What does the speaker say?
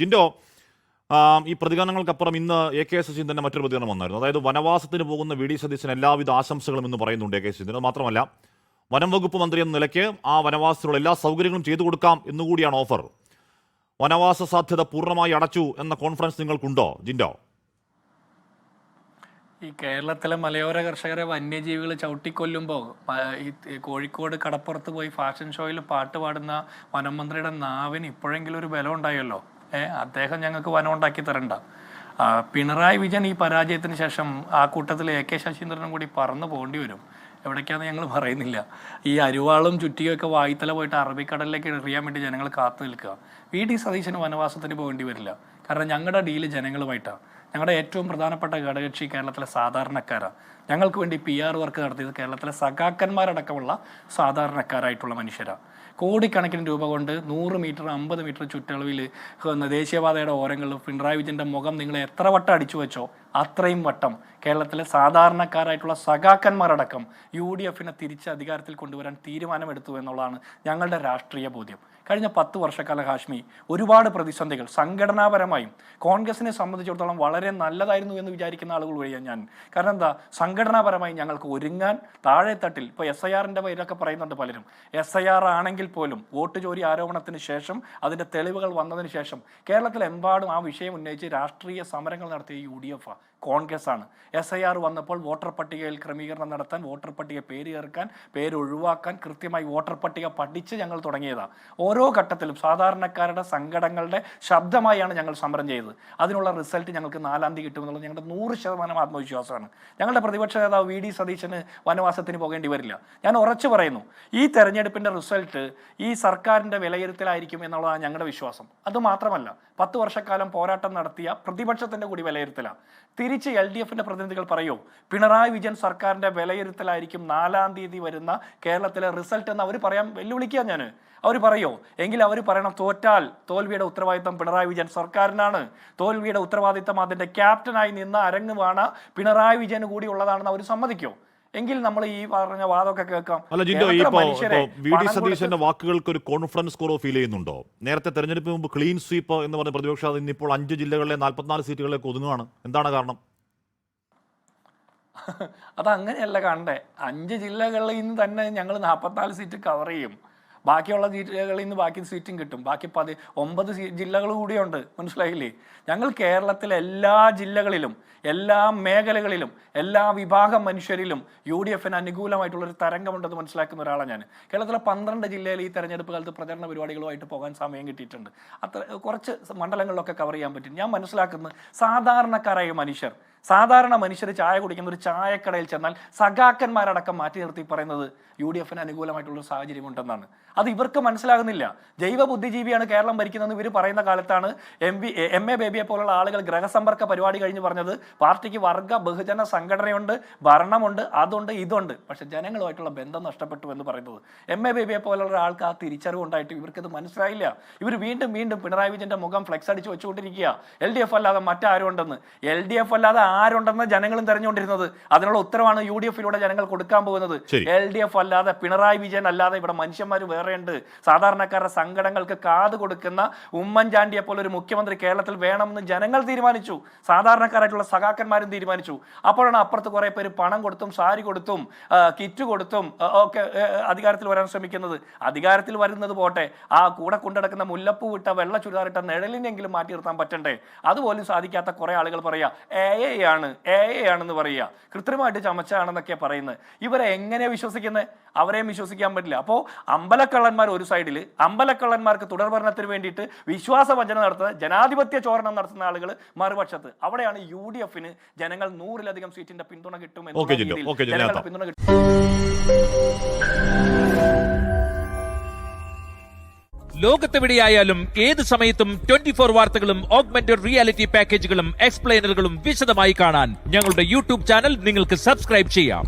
ജിൻഡോ, ഈ പ്രതികരണങ്ങൾക്കപ്പുറം ഇന്ന് AK ശശീന്ദ്രൻ തന്നെ മറ്റൊരു പ്രതികരണം വന്നായിരുന്നു. അതായത് വനവാസത്തിന് പോകുന്ന VD സതീശന് എല്ലാവിധ ആശംസകളും എന്ന് പറയുന്നുണ്ട് AK ശശീന്ദ്രൻ. അത് മാത്രമല്ല, വനം വകുപ്പ് മന്ത്രി എന്ന നിലയ്ക്ക് ആ വനവാസത്തിലുള്ള എല്ലാ സൗകര്യങ്ങളും ചെയ്തു കൊടുക്കാം എന്നുകൂടിയാണ് ഓഫർ. വനവാസ സാധ്യത പൂർണ്ണമായി അടച്ചു എന്ന കോൺഫിഡൻസ് നിങ്ങൾക്കുണ്ടോ ജിൻഡോ? ഈ കേരളത്തിലെ മലയോര കർഷകരെ വന്യജീവികൾ ചവിട്ടിക്കൊല്ലുമ്പോൾ ഈ കോഴിക്കോട് കടപ്പുറത്ത് പോയി ഫാഷൻ ഷോയിൽ പാട്ട് പാടുന്ന വനം മന്ത്രിയുടെ നാവിന് ഇപ്പോഴെങ്കിലും ഒരു ബലം ഉണ്ടായല്ലോ. അദ്ദേഹം ഞങ്ങൾക്ക് വനം ഉണ്ടാക്കി തരണ്ട. പിണറായി വിജയൻ ഈ പരാജയത്തിന് ശേഷം ആ കൂട്ടത്തിൽ AK ശശീന്ദ്രനും കൂടി പറന്നു പോകേണ്ടി വരും. എവിടേക്കാണെന്ന് ഞങ്ങൾ പറയുന്നില്ല. ഈ അരുവാളും ചുറ്റിയൊക്കെ വായ്ത്തല പോയിട്ട് അറബിക്കടലിലേക്ക് എറിയാൻ വേണ്ടി ജനങ്ങൾ കാത്തു നിൽക്കുക. VD സതീശന് വനവാസത്തിന് പോകേണ്ടി വരില്ല. കാരണം ഞങ്ങളുടെ ഡീല് ജനങ്ങളുമായിട്ടാണ്. ഞങ്ങളുടെ ഏറ്റവും പ്രധാനപ്പെട്ട ഘടകകക്ഷി കേരളത്തിലെ സാധാരണക്കാരാണ്. ഞങ്ങൾക്ക് വേണ്ടി PR വർക്ക് നടത്തിയത് കേരളത്തിലെ സഖാക്കന്മാരടക്കമുള്ള സാധാരണക്കാരായിട്ടുള്ള മനുഷ്യരാണ്. കോടിക്കണക്കിന് രൂപ കൊണ്ട് 100 മീറ്റർ 50 മീറ്റർ ചുറ്റളവിൽ ദേശീയപാതയുടെ ഓരങ്ങളിൽ പിണറായി വിജയൻ്റെ മുഖം നിങ്ങൾ എത്ര വട്ടം അടിച്ചു വെച്ചോ അത്രയും വട്ടം കേരളത്തിലെ സാധാരണക്കാരായിട്ടുള്ള സഖാക്കന്മാരടക്കം UDFനെ തിരിച്ച് അധികാരത്തിൽ കൊണ്ടുവരാൻ തീരുമാനമെടുത്തു എന്നുള്ളതാണ് ഞങ്ങളുടെ രാഷ്ട്രീയ ബോധ്യം. കഴിഞ്ഞ 10 വർഷക്കാല ഹാഷ്മി ഒരുപാട് പ്രതിസന്ധികൾ സംഘടനാപരമായും കോൺഗ്രസിനെ സംബന്ധിച്ചിടത്തോളം വളരെ നല്ലതായിരുന്നു എന്ന് വിചാരിക്കുന്ന ആളുകൾ വഴിയാണ് ഞാൻ. കാരണം എന്താ, സംഘടനാപരമായി ഞങ്ങൾക്ക് ഒരുങ്ങാൻ താഴെത്തട്ടിൽ ഇപ്പോൾ SIRൻ്റെ പേരൊക്കെ പറയുന്നുണ്ട് പലരും. SIR ആണെങ്കിൽ പോലും വോട്ട് ചോരി ആരോപണത്തിന് ശേഷം അതിൻ്റെ തെളിവുകൾ വന്നതിന് ശേഷം കേരളത്തിലെമ്പാടും ആ വിഷയം ഉന്നയിച്ച് രാഷ്ട്രീയ സമരങ്ങൾ നടത്തിയ UDF കോൺഗ്രസ് ആണ്. SIR വന്നപ്പോൾ വോട്ടർ പട്ടികയിൽ ക്രമീകരണം നടത്താൻ, വോട്ടർ പട്ടിക പേര് ചേർക്കാൻ, പേര് ഒഴിവാക്കാൻ കൃത്യമായി വോട്ടർ പട്ടിക പഠിച്ച് ഞങ്ങൾ തുടങ്ങിയതാണ്. ഓരോ ഘട്ടത്തിലും സാധാരണക്കാരുടെ സങ്കടങ്ങളുടെ ശബ്ദമായാണ് ഞങ്ങൾ സമരം ചെയ്തത്. അതിനുള്ള റിസൾട്ട് ഞങ്ങൾക്ക് 4-ാം തീയതി കിട്ടുമെന്നുള്ളത് ഞങ്ങളുടെ 100% ആത്മവിശ്വാസമാണ്. ഞങ്ങളുടെ പ്രതിപക്ഷ നേതാവ് VD സതീശന് വനവാസത്തിന് പോകേണ്ടി വരില്ല. ഞാൻ ഉറച്ചു പറയുന്നു, ഈ തെരഞ്ഞെടുപ്പിൻ്റെ റിസൾട്ട് ഈ സർക്കാരിൻ്റെ വിലയിരുത്തലായിരിക്കും എന്നുള്ളതാണ് ഞങ്ങളുടെ വിശ്വാസം. അതുമാത്രമല്ല, 10 വർഷക്കാലം പോരാട്ടം നടത്തിയ പ്രതിപക്ഷത്തിൻ്റെ കൂടി വിലയിരുത്തലാണ്. തിരിച്ച് LDFൻ്റെ പ്രതിനിധികൾ പറയൂ, പിണറായി വിജയൻ സർക്കാരിൻ്റെ വിലയിരുത്തലായിരിക്കും 4-ാം തീയതി വരുന്ന കേരളത്തിലെ റിസൾട്ട് എന്ന് അവർ പറയാൻ വെല്ലുവിളിക്കുക. ഞാൻ അവർ പറയോ എങ്കിൽ അവർ പറയണം, തോറ്റാൽ തോൽവിയുടെ ഉത്തരവാദിത്തം പിണറായി വിജയൻ സർക്കാരിനാണ്, തോൽവിയുടെ ഉത്തരവാദിത്തം അതിൻ്റെ ക്യാപ്റ്റനായി നിന്ന് അരങ്ങുവാണ് പിണറായി വിജയന് കൂടി ഉള്ളതാണെന്ന് അവർ സമ്മതിക്കോ? എങ്കിൽ നമ്മൾ ഈ പറഞ്ഞ വാദമൊക്കെ കേൾക്കാം. അല്ല ജിൻഡോ, VD സതീശന്റെ വാക്കുകൾക്ക് ഒരു കോൺഫിഡൻസ് കുറവ് ഫീൽ ചെയ്യുന്നുണ്ടോ? നേരത്തെ തെരഞ്ഞെടുപ്പിന് മുമ്പ് ക്ലീൻ സ്വീപ്പ് എന്ന് പറഞ്ഞ പ്രതിപക്ഷം ഇന്നിപ്പോൾ 5 ജില്ലകളിലെ 44 സീറ്റുകളിലേക്ക് ഒതുങ്ങുകയാണ്. എന്താണ് കാരണം? അതങ്ങനെയല്ല കാണണ്ടേ. 5 ജില്ലകളിൽ നിന്ന് തന്നെ ഞങ്ങൾ 44 സീറ്റ് കവർ ചെയ്യും. ബാക്കിയുള്ള ജില്ലകളിൽ നിന്ന് ബാക്കി സീറ്റും കിട്ടും. ബാക്കി 9 ജില്ലകൾ കൂടിയുണ്ട്. മനസ്സിലായില്ലേ? ഞങ്ങൾ കേരളത്തിലെ എല്ലാ ജില്ലകളിലും എല്ലാ മേഖലകളിലും എല്ലാ വിഭാഗം മനുഷ്യരിലും UDFന് അനുകൂലമായിട്ടുള്ളൊരു തരംഗമുണ്ടെന്ന് മനസ്സിലാക്കുന്ന ഒരാളാണ് ഞാൻ. കേരളത്തിലെ 12 ജില്ലയിൽ ഈ തെരഞ്ഞെടുപ്പ് കാലത്ത് പ്രചരണ പരിപാടികളുമായിട്ട് പോകാൻ സമയം കിട്ടിയിട്ടുണ്ട്. കുറച്ച് മണ്ഡലങ്ങളിലൊക്കെ കവർ ചെയ്യാൻ പറ്റും. ഞാൻ മനസ്സിലാക്കുന്നത് സാധാരണക്കാരായ സാധാരണ മനുഷ്യർ ചായ കുടിക്കുന്ന ഒരു ചായക്കടയിൽ ചെന്നാൽ സഖാക്കന്മാരടക്കം മാറ്റി നിർത്തി പറയുന്നത് UDFന് അനുകൂലമായിട്ടുള്ള സാഹചര്യം ഉണ്ടെന്നാണ്. അത് ഇവർക്ക് മനസ്സിലാകുന്നില്ല. ജൈവ ബുദ്ധിജീവിയാണ് കേരളം ഭരിക്കുന്നതെന്ന് ഇവർ പറയുന്ന കാലത്താണ് MA ബേബിയെ പോലുള്ള ആളുകൾ ഗ്രഹസമ്പർക്ക പരിപാടി കഴിഞ്ഞ് പറഞ്ഞത് പാർട്ടിക്ക് വർഗ ബഹുജന സംഘടനയുണ്ട്, ഭരണമുണ്ട്, അതുണ്ട്, ഇതുണ്ട്, പക്ഷെ ജനങ്ങളുമായിട്ടുള്ള ബന്ധം നഷ്ടപ്പെട്ടു എന്ന് പറയുന്നത്. MA ബേബിയെ പോലുള്ള ആൾക്ക് ആ തിരിച്ചറിവ് ഉണ്ടായിട്ട് ഇവർക്കത് മനസ്സിലായില്ല. ഇവർ വീണ്ടും പിണറായി വിജയന്റെ മുഖം ഫ്ലെക്സ് അടിച്ച് വെച്ചുകൊണ്ടിരിക്കുക. LDF അല്ലാതെ മറ്റാരും ഉണ്ടെന്ന്. LDF അല്ലാതെ ആരുണ്ടെന്ന് ജനങ്ങളും തെരഞ്ഞുകൊണ്ടിരുന്നത്. അതിനുള്ള ഉത്തരവാണ് UDFിലൂടെ ജനങ്ങൾ കൊടുക്കാൻ പോകുന്നത്. LDF അല്ലാതെ പിണറായി വിജയൻ അല്ലാതെ ഇവിടെ മനുഷ്യന്മാർ വേറെ ഉണ്ട്. സാധാരണക്കാരുടെ സങ്കടങ്ങൾക്ക് കാത് കൊടുക്കുന്ന ഉമ്മൻചാണ്ടിയെ പോലെ ഒരു മുഖ്യമന്ത്രി കേരളത്തിൽ വേണമെന്ന് ജനങ്ങൾ തീരുമാനിച്ചു. സാധാരണക്കാരായിട്ടുള്ള സഖാക്കന്മാരും തീരുമാനിച്ചു. അപ്പോഴാണ് അപ്പുറത്ത് കുറെ പേര് പണം കൊടുത്തും സാരി കൊടുത്തും കിറ്റ് കൊടുത്തും ഒക്കെ അധികാരത്തിൽ വരാൻ ശ്രമിക്കുന്നത്. അധികാരത്തിൽ വരുന്നത് പോട്ടെ, ആ കൂടെ കൊണ്ടുനടക്കുന്ന മുല്ലപ്പൂ വിട്ട വെള്ള ചുരിദാറിട്ട നിഴലിനെങ്കിലും മാറ്റി നിർത്താൻ പറ്റണ്ടേ? അതുപോലും സാധിക്കാത്ത കുറെ ആളുകൾ പറയാ AI ആണെന്ന് പറയുക, കൃത്രിമമായിട്ട് ചമച്ചാണെന്നൊക്കെ പറയുന്നത്. ഇവരെ എങ്ങനെ വിശ്വസിക്കുന്നത്? അവരെയും വിശ്വസിക്കാൻ പറ്റില്ല. അപ്പോൾ അമ്പലക്കള്ളന്മാർ ഒരു സൈഡിൽ, അമ്പലക്കള്ളന്മാർക്ക് തുടർഭരണത്തിന് വേണ്ടിയിട്ട് വിശ്വാസവഞ്ചന നടത്തുന്ന ജനാധിപത്യ ചോരണം നടത്തുന്ന ആളുകൾ മറുപക്ഷത്ത്. അവിടെയാണ് UDFന് ജനങ്ങൾ 100-ലധികം സീറ്റിന്റെ പിന്തുണ കിട്ടുമെന്ന് പിന്തുണ കിട്ടും. ലോകത്തെവിടെയായാലും ഏത് സമയത്തും 24 വാർത്തകളും ഓഗ്മെന്റഡ് റിയാലിറ്റി പാക്കേജുകളും എക്സ്പ്ലെയിനറുകളും വിശദമായി കാണാൻ ഞങ്ങളുടെ YouTube ചാനൽ നിങ്ങൾക്ക് സബ്സ്ക്രൈബ് ചെയ്യാം.